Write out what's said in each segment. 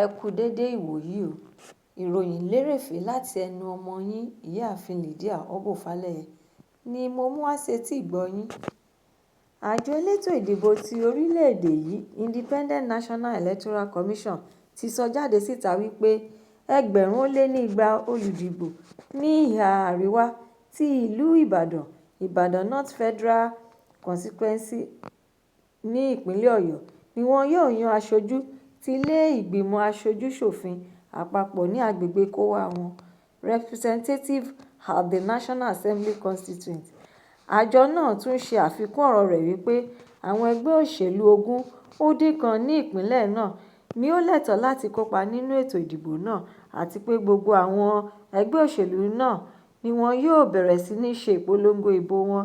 Ẹ kú dédé ìwòyí o. Ìròyìn lérèfé láti ẹnu ọmọ yín ìyáàfin Lydia Ọbọ́falẹ́yẹ ni mo mú wá sétí ìgbọ́ yín. Àjọ elétò ìdìbò ti orílẹ̀-èdè yìí Independent National Electoral Commission ti sọ jáde síta wípé 200,000 olùdìbò ní ìhà àríwá ti ìlú Ìbàdàn North Federal Constituency ní ìpínlẹ̀ Ọ̀yọ́ ni wọn yóò yan aṣojú ti ilé ìgbìmọ̀ aṣojú-ṣòfin àpapọ̀ ní agbègbè kóówá wọn Representative at the National Assembly Constituent. Àjọ náà tún ṣe àfikún ọ̀rọ̀ rẹ̀ wípé àwọn ẹgbẹ́ òṣèlú 20 ní ìpínlẹ̀ náà ni ó lẹ́tọ̀ọ́ láti kópa nínú ètò ìdìbò náà àti pé gbogbo àwọn ẹgbẹ́ òṣèlú náà ni wọn yóò bẹ̀rẹ̀ sí ní ṣe ìpolongo ìbò wọn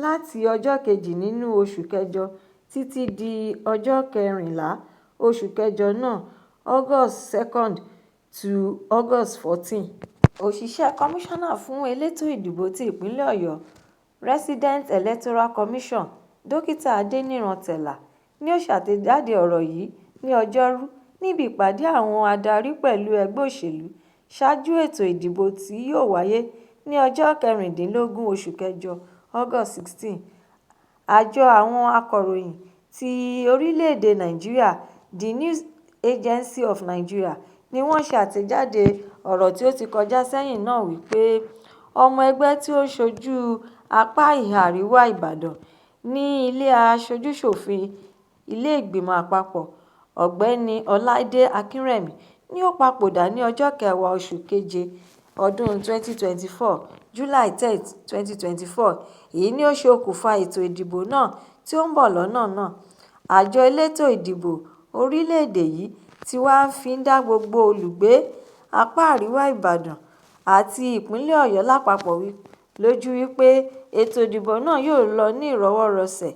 láti ọjọ́ 2 nínú oṣù kẹjọ títí di ọjọ́ 14 oṣù kẹjọ náà August 2 to August 14. Òṣìṣẹ́ kọmíṣánná fún elétò ìdìbò ti ìpínlẹ̀ Ọ̀yọ́ Resident Electoral Commission Dókítà Adéníran Tẹ̀là ni ó ṣàtẹ̀jáde ọ̀rọ̀ yìí ní Ọjọ́rú níbi ìpàdé àwọn adarí pẹ̀lú ẹgbẹ́ òṣèlú ṣáájú ètò ìdìbò tí yóò wáyé ní ọjọ́ 16 oṣù kẹjọ August 16. Àjọ àwọn akọ̀ròyìn ti orílẹ̀-èdè Nàìjíríà The News Agency of Nigeria ni wọ́n ṣe àtẹ̀jáde ọ̀rọ̀ tí ó ti kọjá sẹ́yìn náà wípé ọmọ ẹgbẹ́ tí ó ń ṣojú apá ìhà àríwá Ìbàdàn ní ilé aṣojú-ṣòfin ilé ìgbìmọ̀ àpapọ̀ Ọ̀gbẹ́ni Ọláìdé Akínrẹ̀mí ni ó papòdà ní ọjọ́ 10 oṣù keje ọdún 2024 July 10, 2024. Èyí ni ó ṣe okùnfà ètò ìdìbò náà tí ó ń bọ̀ lọ́nà náà. Àjọ elétò ìdìbò orílẹ̀-èdè yìí ti wá fi ń dá gbogbo olùgbé apá àríwá Ìbàdàn àti ìpínlẹ̀ Ọ̀yọ́ lápapọ̀ lójú wípé ètò ìdìbò náà yóò lọ ní ìrọwọ́-rọsẹ̀.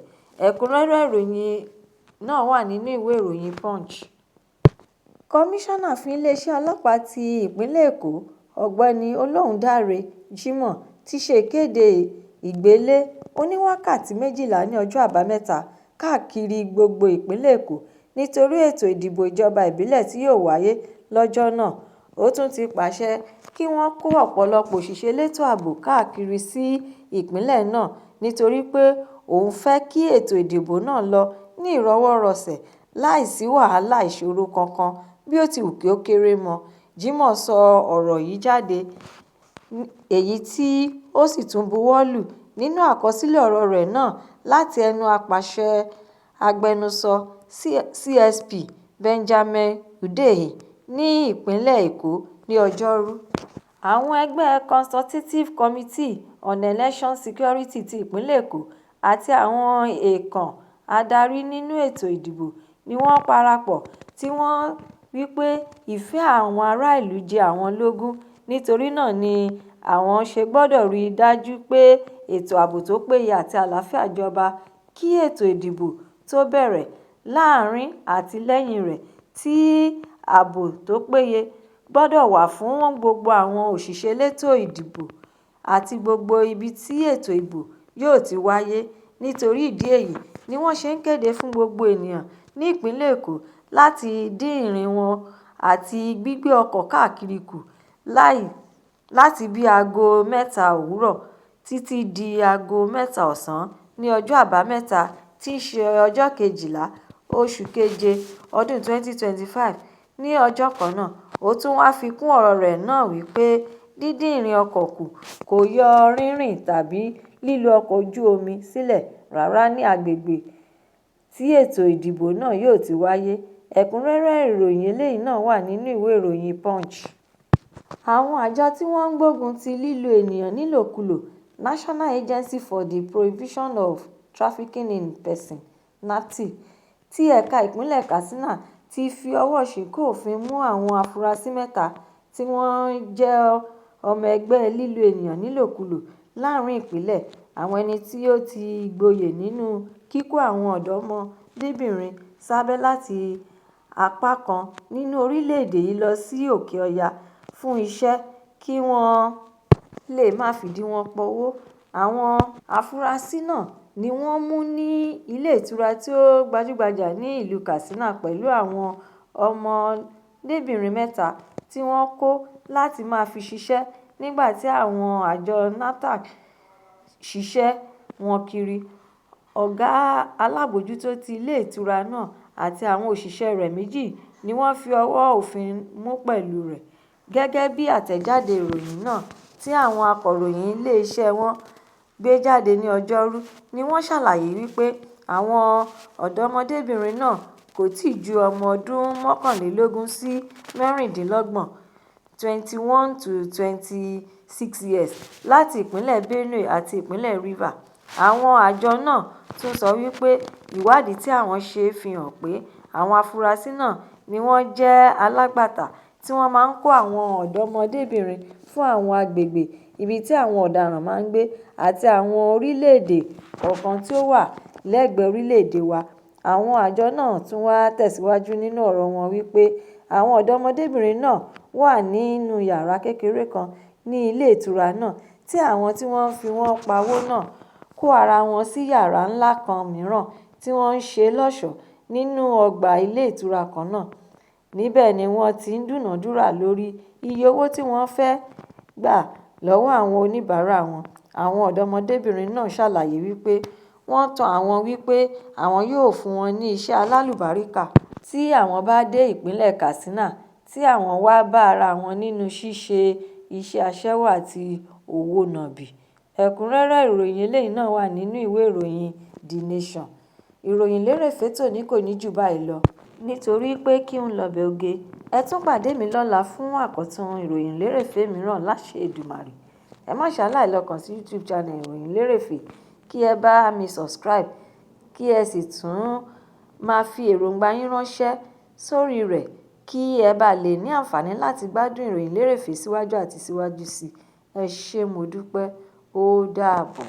Ẹ̀kúnrẹ́rẹ́ ìròyìn náà wà nínú ìwé ìròyìn Punch. Kọmíṣánná fún iléeṣẹ́ ọlọ́pàá ti ìpínlẹ̀ Èkó Ọ̀gbẹ́ni Olóhùndáre Jimoh ti ṣe ìkéde ìgbélé oníwákàtí 12 ní ọjọ́ Àbámẹ́ta káàkiri gbogbo ìpínlẹ̀ Èkó nítorí ètò ìdìbò ìjọba ìbílẹ̀ tí yóò wáyé lọ́jọ́ náà. Ó tún ti pàṣẹ kí wọ́n kó ọ̀pọ̀lọpọ̀ òṣìṣẹ́ elétò ààbò káàkiri sí ìpínlẹ̀ náà nítorí pé òun fẹ́ kí ètò ìdìbò náà lọ ní ìrọwọ́-rọsẹ̀ láìsí wàhálà ìṣòro kankan bí ó ti wù kí ó kéré mọ́. Jimoh sọ ọ̀rọ̀ yìí jáde èyí tí ó sì tún buwọ́ lù nínú àkọsílẹ̀ ọ̀rọ̀ rẹ̀ náà láti ẹnu apàṣẹ agbẹnusọ CSP Benjamin Hundeyin ní ìpínlẹ̀ Èkó ní Ọjọ́rú. Àwọn ẹgbẹ́ Consultative Committee on Election Security ti ìpínlẹ̀ Èkó àti àwọn èèkàn adarí nínú ètò ìdìbò ni wọ́n parapọ̀ tí wọ́n wípé ìfẹ́ àwọn ará ìlú jẹ àwọn lógún nítorí náà ni àwọn ṣe gbọ́dọ̀ rí i dájú pé ètò ààbò tó péye àti àlàáfíà jọba kí ètò ìdìbò tó bẹ̀rẹ̀. Láàárín àti lẹ́yìn rẹ̀ tí ààbò tó péye gbọ́dọ̀ wà fún gbogbo àwọn òṣìṣẹ́ elétò ìdìbò àti gbogbo ibi tí ètò ìbò yóò ti wáyé. Nítorí ìdí èyí ni wọ́n ṣe ń kéde fún gbogbo ènìyàn ní ìpínlẹ̀ Èkó láti dín ìrìn wọn àti gbígbé ọkọ̀ káàkiri kù láti bí aago 7 òwúrọ̀ títí di aago 7 ọ̀sán ní ọjọ́ Àbámẹ́ta tí í ṣe ọjọ́ 12 oṣù keje ọdún 2025. Ní ọjọ́ kan náà, ó tún wá fi kún ọ̀rọ̀ rẹ̀ náà wípé dídín ìrìn ọkọ̀ kù kò yọ rírìn tàbí lílo ọkọ̀ ojú omi sílẹ̀ rárá ní agbègbè tí ètò ìdìbò náà yóò ti wáyé. Ẹ̀kúnrẹ́rẹ́ ìròyìn eléyìí náà wà nínú ìwé ìròyìn Punch. Àwọn àjọ tí wọ́n ń gbógun ti lílo ènìyàn nílòkulò National Agency for the Prohibition of Trafficking in Persons (NAPTY) ti ẹ̀ka ìpínlẹ̀ Katsina ti fi ọwọ́ ṣìnkún òfin mú àwọn afurasí 3 tí wọ́n jẹ́ ọmọ ẹgbẹ́ lílo ènìyàn nílòkulò láàrin ìpínlẹ̀. Àwọn ẹni tí ó ti gboyè nínú kíkó àwọn ọ̀dọ́mọdébìnrin sábẹ́ láti apá kan nínú orílẹ̀-èdè yìí lọ sí òkè ọya fún iṣẹ́ kí wọ́n lè máa fìdí wọn pọwó. Àwọn afurasí náà ni wọ́n mú ní ilé ìtura tí ó gbajúgbajà ní ìlú Katsina pẹ̀lú àwọn ọmọ ọ̀dọ́mọdébìnrin mẹ́ta tí wọ́n kọ̀ láti máa fi ṣiṣẹ́ nígbà tí àwọn àjọ NAFDAC ṣiṣẹ́ wọn kiri. Ọ̀gá alábòójútó ti ilé ìtura náà àti àwọn òṣìṣẹ́ rẹ̀ méjì ni wọ́n fi ọwọ́ òfin mú pẹ̀lú rẹ̀. Gẹ́gẹ́ bí àtẹ̀jáde ìròyìn náà tí àwọn akọ̀ròyìn ilé-iṣẹ́ wọn gbé jáde ní Ọjọ́rú ni wọ́n ṣàlàyé wípé àwọn ọ̀dọ́mọdébìnrin náà kò tíì ju ọmọ ọdún 21 sí 26 21 to 26 years láti ìpínlẹ̀ Benue àti ìpínlẹ̀ Rivers. Àwọn àjọ náà tún sọ wípé ìwádìí tí àwọn ṣe fi hàn pé àwọn afurasí náà ni wọ́n jẹ́ alágbàtà tí wọ́n máa ń kó àwọn ọ̀dọ́mọdébìnrin fún àwọn agbègbè ibi tí àwọn ọ̀daràn máa ń gbé àti àwọn orílẹ̀-èdè kọ̀ọ̀kan tí ó wà lẹ́gbẹ̀ẹ́ orílẹ̀-èdè wa. Àwọn àjọ náà tún wá tẹ̀síwájú nínú ọ̀rọ̀ wọn wípé àwọn ọ̀dọ́mọdébìnrin náà wà nínú yàrá kékeré kan ní ilé ìtura náà tí àwọn tí wọ́n fi wọ́n pawó náà kó ara wọn sí yàrá ńlá kan mìíràn tí wọ́n ń ṣe lọ́ṣọ̀ọ́ nínú ọgbà ilé ìtura kan náà. Níbẹ̀ ni wọ́n ti ń dúnàádúrà lórí iye owó tí wọ́n fẹ́ gbà lọ́wọ́ àwọn oníbàárà wọn. Àwọn ọ̀dọ́mọdébìnrin náà ṣàlàyé wípé wọ́n tan àwọn wípé àwọn yóò fún wọn ní iṣẹ́ alálùbáríkà tí àwọn bá dé ìpínlẹ̀ Katsina tí àwọn wá bá ara wọn nínú ṣíṣe iṣẹ́ aṣẹ́wó àti òwò nàbì. Ẹ̀kúnrẹ́rẹ́ ìròyìn eléyìí náà wà nínú ìwé ìròyìn The Nation. Ìròyìn Lerefe Toni kò ní jù báyìí lọ nítorí pé kí n lọ́bẹ̀ oge. Ẹ tún pàdé mi lọ́la fún àkọ́tún ìròyìn Lerefe mìíràn láṣẹ Èdùmàrè. Ẹ má ṣàláì lọ kàn sí YouTube channel Ìròyìn Lerefe kí ẹ bá mi subscribe kí ẹ sì tún máa fi èròǹgbà yín ránṣẹ́ sórí rẹ̀ kí ẹ bá lè ní àǹfààní láti gbádùn ìròyìn Lerefe síwájú àti síwájú sí i. Ẹ ṣé mo dúpẹ́. Ó dàbọ̀.